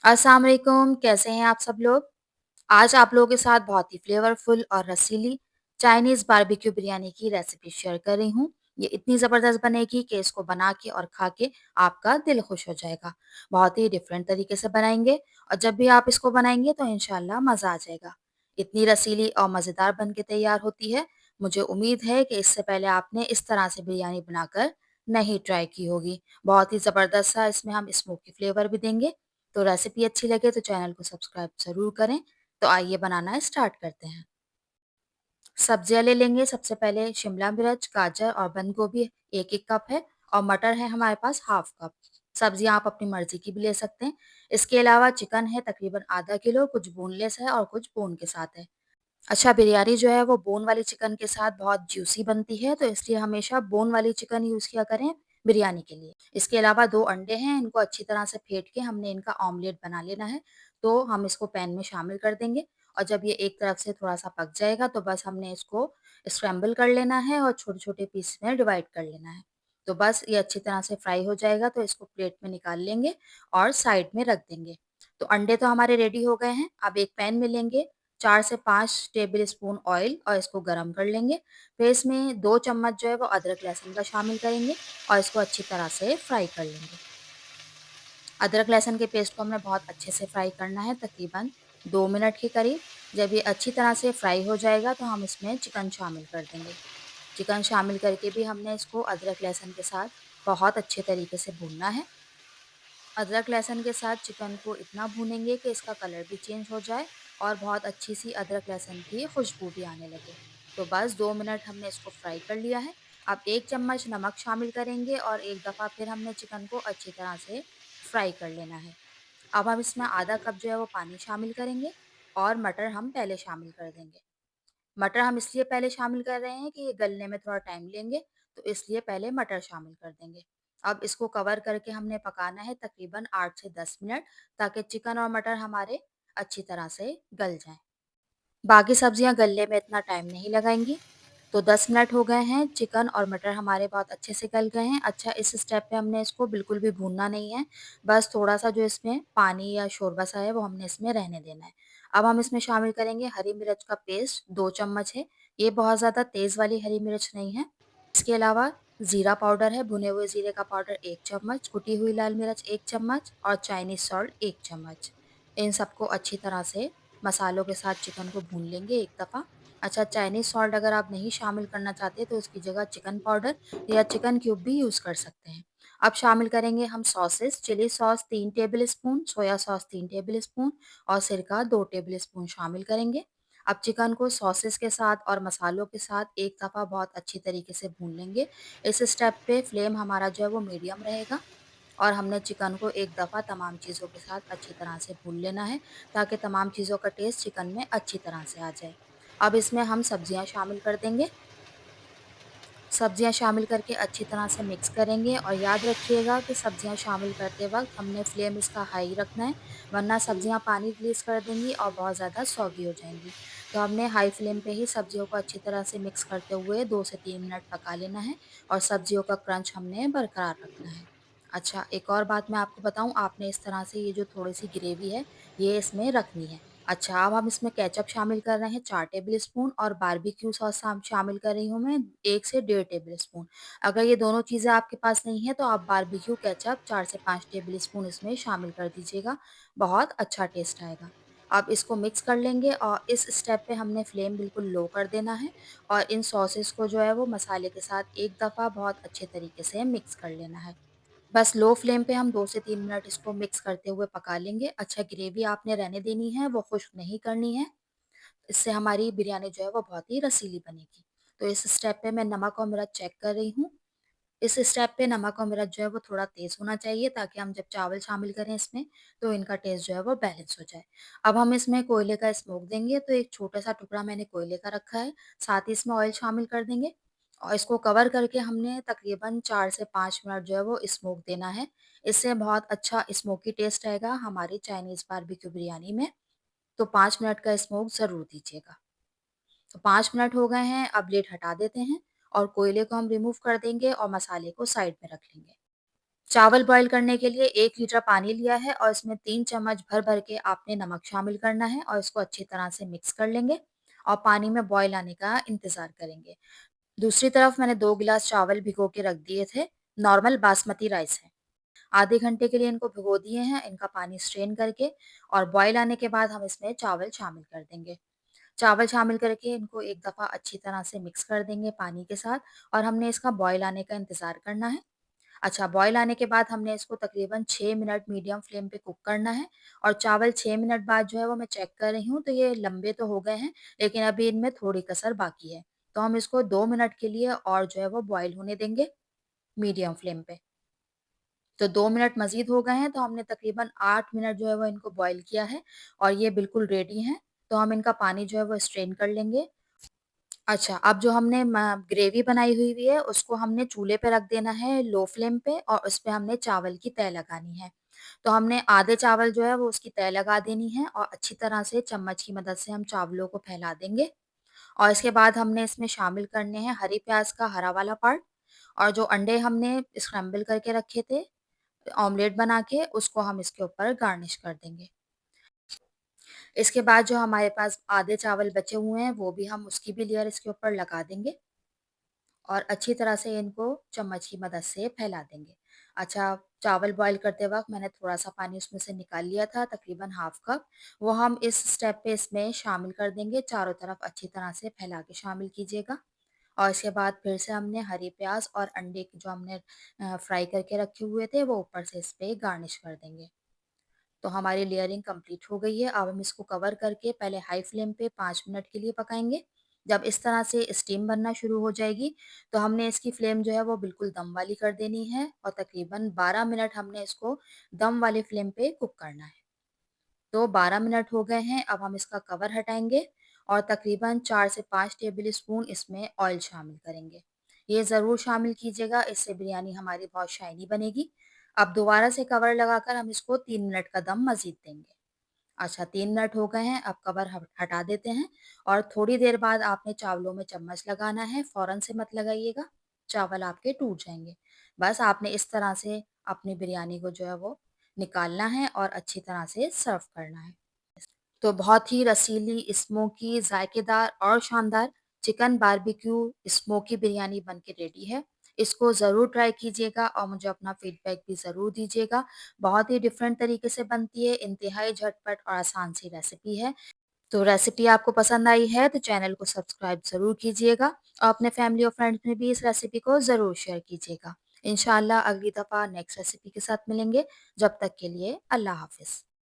अस्सलाम वालेकुम, कैसे हैं आप सब लोग? आज आप लोगों के साथ बहुत ही फ्लेवरफुल और रसीली चाइनीज़ बारबेक्यू बिरयानी की रेसिपी शेयर कर रही हूँ। ये इतनी ज़बरदस्त बनेगी कि इसको बना के और खा के आपका दिल खुश हो जाएगा। बहुत ही डिफरेंट तरीके से बनाएँगे और जब भी आप इसको बनाएँगे तो इंशाल्लाह मज़ा आ जाएगा। इतनी रसीली और मज़ेदार बन के तैयार होती है। मुझे उम्मीद है कि इससे पहले आपने इस तरह से बिरयानी बनाकर नहीं ट्राई की होगी। बहुत ही ज़बरदस्त सा इसमें हम स्मोकी फ्लेवर भी देंगे। तो रेसिपी अच्छी लगे तो चैनल को सब्सक्राइब ज़रूर करें। तो आइए बनाना स्टार्ट करते हैं। सब्जियाँ ले लेंगे सबसे पहले शिमला मिर्च, गाजर और बंद गोभी 1-1 कप है और मटर है हमारे पास हाफ कप। सब्जियाँ आप अपनी मर्ज़ी की भी ले सकते हैं। इसके अलावा चिकन है तकरीबन आधा किलो, कुछ बोनलेस है और कुछ बोन के साथ है। अच्छा, बिरयानी जो है वो बोन वाली चिकन के साथ बहुत जूसी बनती है, तो इसलिए हमेशा बोन वाली चिकन यूज़ किया करें बिरयानी के लिए। इसके अलावा 2 अंडे हैं, इनको अच्छी तरह से फेंट के हमने इनका ऑमलेट बना लेना है। तो हम इसको पैन में शामिल कर देंगे और जब ये एक तरफ से थोड़ा-सा पक जाएगा, तो बस हमने इसको स्क्रैम्बल कर लेना है और छोटे-छोटे पीस में डिवाइड कर लेना है। तो बस ये अच्छी तरह से फ्राई हो जाएगा, तो इसको प्लेट में निकाल लेंगे और साइड में रख देंगे। तो अंडे तो हमारे रेडी हो गए हैं। अब एक पैन में लेंगे 4 से 5 टेबल स्पून ऑयल और इसको गरम कर लेंगे। फिर इसमें 2 चम्मच जो है वो अदरक लहसुन का शामिल करेंगे और इसको अच्छी तरह से फ्राई कर लेंगे। अदरक लहसुन के पेस्ट को हमें बहुत अच्छे से फ्राई करना है, तकरीबन 2 मिनट के करीब। जब ये अच्छी तरह से फ्राई हो जाएगा तो हम इसमें चिकन शामिल कर देंगे। चिकन शामिल करके भी हमने इसको अदरक लहसुन के साथ बहुत अच्छे तरीके से भूनना है। अदरक लहसुन के साथ चिकन को इतना भूनेंगे कि इसका कलर भी चेंज हो जाए और बहुत अच्छी सी अदरक लहसुन की खुशबू भी आने लगे। तो बस 2 मिनट हमने इसको फ्राई कर लिया है। अब 1 चम्मच नमक शामिल करेंगे और एक दफ़ा फिर हमने चिकन को अच्छी तरह से फ्राई कर लेना है। अब हम इसमें आधा कप जो है वो पानी शामिल करेंगे और मटर हम पहले शामिल कर देंगे। मटर हम इसलिए पहले शामिल कर रहे हैं कि ये गलने में थोड़ा टाइम लेंगे, तो इसलिए पहले मटर शामिल कर देंगे। अब इसको कवर करके हमने पकाना है तकरीबन 8 से 10 मिनट, ताकि चिकन और मटर हमारे अच्छी तरह से गल जाएँ। बाकी सब्जियाँ गलने में इतना टाइम नहीं लगाएँगी। तो 10 मिनट हो गए हैं, चिकन और मटर हमारे बहुत अच्छे से गल गए हैं। अच्छा, इस स्टेप पे हमने इसको बिल्कुल भी भूनना नहीं है, बस थोड़ा-सा जो इसमें पानी या शोरबा सा है वो हमने इसमें रहने देना है। अब हम इसमें शामिल करेंगे हरी मिर्च का पेस्ट 2 चम्मच है, ये बहुत ज़्यादा तेज़ वाली हरी मिर्च नहीं है। इसके अलावा ज़ीरा पाउडर है, भुने हुए ज़ीरे का पाउडर 1 चम्मच, कुटी हुई लाल मिर्च 1 चम्मच और चाइनीज़ सॉल्ट 1 चम्मच। इन सबको अच्छी तरह से मसालों के साथ चिकन को भून लेंगे एक दफ़ा। अच्छा, चाइनीज़ सॉल्ट अगर आप नहीं शामिल करना चाहते तो उसकी जगह चिकन पाउडर या चिकन क्यूब भी यूज़ कर सकते हैं। अब शामिल करेंगे हम sauces, chilli sauce 3 tablespoon, soya sauce 3 tablespoon और सिरका 2 टेबल स्पून शामिल करेंगे। अब चिकन को सॉसेस के साथ और मसालों के साथ एक दफ़ा बहुत अच्छी तरीके से भून लेंगे। इस स्टेप पे फ्लेम हमारा जो है वो मीडियम रहेगा और हमने चिकन को एक दफ़ा तमाम चीज़ों के साथ अच्छी तरह से भून लेना है, ताकि तमाम चीज़ों का टेस्ट चिकन में अच्छी तरह से आ जाए। अब इसमें हम सब्जियाँ शामिल कर देंगे। सब्जियाँ शामिल करके अच्छी तरह से मिक्स करेंगे और याद रखिएगा कि सब्जियाँ शामिल करते वक़्त हमने फ्लेम इसका हाई रखना है, वरना सब्जियाँ पानी रिलीज़ कर देंगी और बहुत ज़्यादा सॉगी हो जाएँगी। तो हमने हाई फ्लेम पे ही सब्जियों को अच्छी तरह से मिक्स करते हुए 2 से 3 मिनट पका लेना है और सब्जियों का क्रंच हमने बरकरार रखना है। अच्छा, एक और बात मैं आपको बताऊँ, आपने इस तरह से ये जो थोड़ी-सी ग्रेवी है, ये इसमें रखनी है। अच्छा, अब हम इसमें केचअप शामिल कर रहे हैं 4 टेबल स्पून और बारबेक्यू सॉस शामिल कर रही हूँ मैं 1 से डेढ़ टेबल स्पून। अगर ये दोनों चीज़ें आपके पास नहीं है तो आप बारबेक्यू केचअप 4 से 5 टेबल स्पून इसमें शामिल कर दीजिएगा, बहुत अच्छा टेस्ट आएगा। अब इसको मिक्स कर लेंगे और इस स्टेप पे हमने फ्लेम बिल्कुल लो कर देना है और इन सॉसेस को जो है वो मसाले के साथ एक दफ़ा बहुत अच्छे तरीके से मिक्स कर लेना है। बस लो फ्लेम पे हम 2 से 3 मिनट इसको मिक्स करते हुए पका लेंगे। अच्छा, ग्रेवी आपने रहने देनी है, वो खुश्क नहीं करनी है। इससे हमारी बिरयानी जो है वो बहुत ही रसीली बनेगी। तो इस स्टेप पे मैं नमक और मिर्च चेक कर रही हूँ। इस स्टेप पे नमक और मिर्च जो है वो थोड़ा तेज़ होना चाहिए, ताकि हम जब चावल शामिल करें इसमें तो इनका टेस्ट जो है वो बैलेंस हो जाए। अब हम इसमें कोयले का स्मोक देंगे, तो एक छोटा-सा टुकड़ा मैंने कोयले का रखा है, साथ ही इसमें ऑयल शामिल कर देंगे और इसको कवर करके हमने तकरीबन 4 से 5 मिनट जो है वो स्मोक देना है। इससे बहुत अच्छा स्मोकी टेस्ट आएगा हमारी चाइनीज़ बारबेक्यू बिरयानी में, तो 5 मिनट का स्मोक ज़रूर दीजिएगा। तो 5 मिनट हो गए हैं, अब लिड हटा देते हैं और कोयले को हम रिमूव कर देंगे और मसाले को साइड में रख लेंगे। चावल बॉयल करने के लिए 1 लीटर पानी लिया है और इसमें 3 चम्मच भर-भर के आपने नमक शामिल करना है और इसको अच्छी तरह से मिक्स कर लेंगे और पानी में बॉयल आने का इंतज़ार करेंगे। दूसरी तरफ मैंने 2 गिलास चावल भिगो के रख दिए थे, नॉर्मल बासमती राइस है। आधे घंटे के लिए इनको भिगो दिए हैं, इनका पानी स्ट्रेन करके और बॉयल आने के बाद हम इसमें चावल शामिल कर देंगे। चावल शामिल करके इनको एक दफ़ा अच्छी तरह से मिक्स कर देंगे पानी के साथ और हमने इसका बॉयल आने का इंतज़ार करना है। अच्छा, बॉयल आने के बाद हमने इसको तकरीबन 6 मिनट मीडियम फ्लेम पे कुक करना है और चावल 6 मिनट बाद जो है वो मैं चेक कर रही हूँ, तो ये लंबे तो हो गए हैं, लेकिन अभी इनमें थोड़ी कसर बाकी है। तो हम इसको 2 मिनट के लिए और जो है वो बॉयल होने देंगे मीडियम फ्लेम पे। तो 2 मिनट मज़ीद हो गए हैं, तो हमने तकरीबन 8 मिनट जो है वो इनको बॉयल किया है और ये बिल्कुल रेडी हैं। तो हम इनका पानी जो है वो स्ट्रेन कर लेंगे। अच्छा, अब जो हमने ग्रेवी बनाई हुई है, उसको हमने चूल्हे पे रख देना है लो फ्लेम पे और उसपे हमने चावल की तह लगानी है। तो हमने आधे चावल जो है वो उसकी तह लगा देनी है और अच्छी तरह से चम्मच की मदद से हम चावलों को फैला देंगे और इसके बाद हमने इसमें शामिल करने हैं हरी प्याज़ का हरा वाला पार्ट और जो अंडे हमने स्क्रैम्बल करके रखे थे, ऑमलेट बना के, उसको हम इसके ऊपर गार्निश कर देंगे। इसके बाद जो हमारे पास आधे चावल बचे हुए हैं, वो भी हम उसकी भी लेयर इसके ऊपर लगा देंगे और अच्छी तरह से इनको चम्मच की मदद से फैला देंगे। अच्छा, चावल बॉयल करते वक़्त मैंने थोड़ा-सा पानी उसमें से निकाल लिया था, तकरीबन हाफ कप। वो हम इस स्टेप पे इसमें शामिल कर देंगे, चारों तरफ अच्छी तरह से फैला के शामिल कीजिएगा। और इसके बाद फिर से हमने हरी प्याज़ और अंडे की जो हमने फ्राई करके रखे हुए थे, वो ऊपर से इस पे गार्निश कर देंगे। तो हमारी लेयरिंग कंप्लीट हो गई है। अब हम इसको कवर करके पहले हाई फ्लेम पे 5 मिनट के लिए पकाएँगे। जब इस तरह से स्टीम बनना शुरू हो जाएगी, तो हमने इसकी फ्लेम जो है वो बिल्कुल दम वाली कर देनी है और तकरीबन 12 मिनट हमने इसको दम वाली फ्लेम पे कुक करना है। तो 12 मिनट हो गए हैं, अब हम इसका कवर हटाएँगे और तकरीबन 4 से 5 टेबल स्पून इसमें ऑयल शामिल करेंगे। ये ज़रूर शामिल कीजिएगा, इससे बिरयानी हमारी बहुत शाइनी बनेगी। अब दोबारा से कवर लगाकर हम इसको 3 मिनट का दम मज़ीद देंगे। अच्छा, 3 मिनट हो गए हैं, अब कवर हटा देते हैं और थोड़ी देर बाद आपने चावलों में चम्मच लगाना है, फ़ौरन से मत लगाइएगा, चावल आपके टूट जाएँगे। बस आपने इस तरह से अपनी बिरयानी को जो है वो निकालना है और अच्छी तरह से सर्व करना है। तो बहुत ही रसीली, स्मोकी, जायकेदार और शानदार चिकन बारबेक्यू स्मोकी बिरयानी बन के रेडी है। इसको ज़रूर ट्राई कीजिएगा और मुझे अपना फीडबैक भी ज़रूर दीजिएगा। बहुत ही डिफरेंट तरीके से बनती है, इंतहाई झटपट और आसान सी रेसिपी है। तो रेसिपी आपको पसंद आई है तो चैनल को सब्सक्राइब ज़रूर कीजिएगा और अपने फैमिली और फ्रेंड्स में भी इस रेसिपी को ज़रूर शेयर कीजिएगा। इंशाअल्लाह अगली दफ़ा नेक्स्ट रेसिपी के साथ मिलेंगे। जब तक के लिए अल्लाह हाफ़िज़।